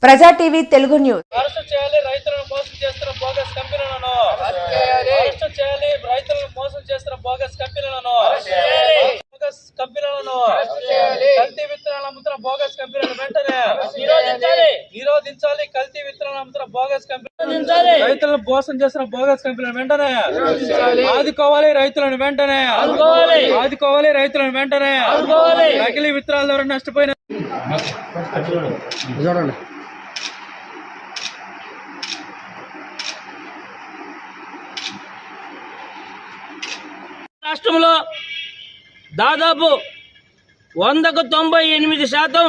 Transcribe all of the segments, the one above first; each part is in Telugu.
ప్రజా టీవీ తెలుగు న్యూస్. అరెస్ట్ చేయాలి, రైతులను మోసం చేస్తున్న బోగస్ కంపెనీలను అరెస్ట్ చేయాలి, రైతులను మోసం చేస్తున్న బోగస్ కంపెనీలను కల్తీ విత్తనాలు అమ్ముతున్న బోగస్ కంపెనీలను వెంటనే నిరోధించాలి. కల్తీ విత్తనాలు అమ్ముతున్న బోగస్ కంపెనీలు రైతులను మోసం చేస్తున్న బోగస్ కంపెనీలను వెంటనే ఆదుకోవాలి. రైతులను వెంటనే ఆదుకోవాలి. రైతులను వెంటనే నకిలీ విత్తనాల ద్వారా నష్టపోయిన రాష్ట్రంలో దాదాపు 100కు 98%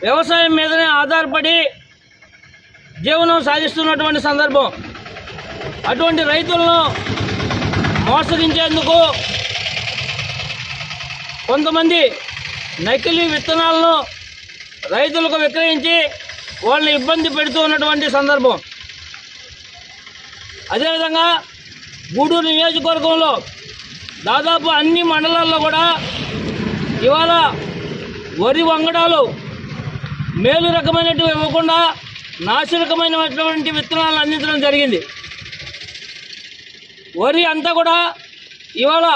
వ్యవసాయం మీదనే ఆధారపడి జీవనం సాగిస్తున్నటువంటి సందర్భం. అటువంటి రైతులను మోసగించేందుకు కొంతమంది నకిలీ విత్తనాలను రైతులకు విక్రయించి వాళ్ళని ఇబ్బంది పెడుతూ ఉన్నటువంటి సందర్భం. అదేవిధంగా గూడూరు నియోజకవర్గంలో దాదాపు అన్ని మండలాల్లో కూడా ఇవాళ వరి వంగడాలు మేలు రకమైనటువంటి ఇవ్వకుండా నాసిరకమైనటువంటి విత్తనాలు అందించడం జరిగింది. వరి అంతా కూడా ఇవాళ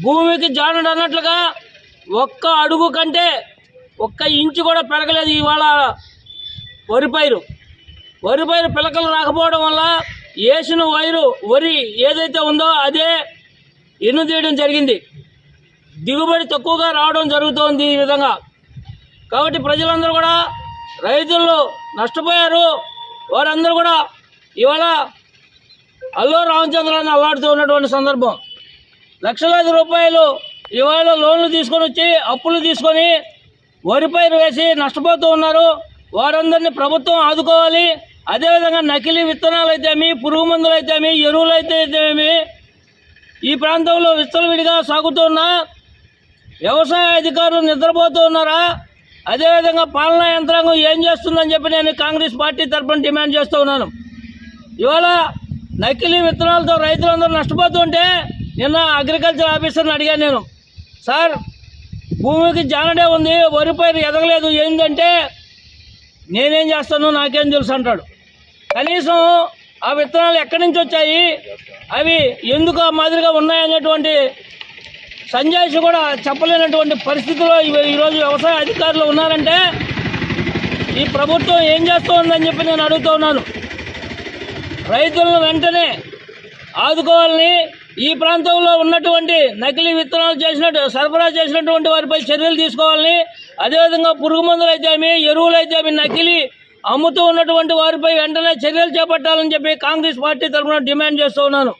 భూమికి జానడు అన్నట్లుగా ఒక్క అడుగు కంటే ఒక్క ఇంచు కూడా పెరగలేదు. ఇవాళ వరి పైరు పిలకలు రాకపోవడం వల్ల వేసిన వరి ఏదైతే ఉందో అదే ఎన్నుతీయడం జరిగింది. దిగుబడి తక్కువగా రావడం జరుగుతోంది ఈ విధంగా. కాబట్టి ప్రజలందరూ కూడా రైతులు నష్టపోయారు. వారందరూ కూడా ఇవాళ అల్లు రామచంద్రాన్ని అల్లాడుతూ ఉన్నటువంటి సందర్భం. లక్షలాది రూపాయలు ఇవాళ లోన్లు తీసుకొని వచ్చి అప్పులు తీసుకొని వరి పైరు వేసి నష్టపోతూ ఉన్నారు. వారందరినీ ప్రభుత్వం ఆదుకోవాలి. అదేవిధంగా నకిలీ విత్తనాలు అయితేమి, పురుగు మందులు అయితేమి, ఎరువులు అయితేమి ఈ ప్రాంతంలో విచ్చలవిడిగా సాగుతున్న వ్యవసాయ అధికారులు నిద్రపోతూ ఉన్నారా? అదేవిధంగా పాలనా యంత్రాంగం ఏం చేస్తుందని చెప్పి నేను కాంగ్రెస్ పార్టీ తరఫున డిమాండ్ చేస్తూ ఉన్నాను. ఇవాళ నకిలీ విత్తనాలతో రైతులందరూ నష్టపోతుంటే నిన్న అగ్రికల్చర్ ఆఫీసర్ని అడిగాను నేను, సార్ భూమికి జానడే ఉంది, వరి పైరు ఎదగలేదు, ఏంటంటే నేనేం చేస్తాను నాకేం తెలుసు అంటాడు. కనీసం ఆ విత్తనాలు ఎక్కడి నుంచి వచ్చాయి, అవి ఎందుకు ఆ మాదిరిగా ఉన్నాయనేటువంటి సంజాయిషి కూడా చెప్పలేనటువంటి పరిస్థితిలో ఈరోజు వ్యవసాయ అధికారులు ఉన్నారంటే ఈ ప్రభుత్వం ఏం చేస్తోందని చెప్పి నేను అడుగుతూ ఉన్నాను. రైతులను వెంటనే ఆదుకోవాలని, ఈ ప్రాంతంలో ఉన్నటువంటి నకిలీ విత్తనాలు సరఫరా చేసినటువంటి వారిపై చర్యలు తీసుకోవాలని, అదేవిధంగా పురుగు మందులు అయితేమి, ఎరువులు అయితేమి నకిలీ అమ్ముతూ ఉన్నటువంటి వారిపై వెంటనే చర్యలు చేపట్టాలని చెప్పి కాంగ్రెస్ పార్టీ తరఫున డిమాండ్ చేస్తూ ఉన్నాను.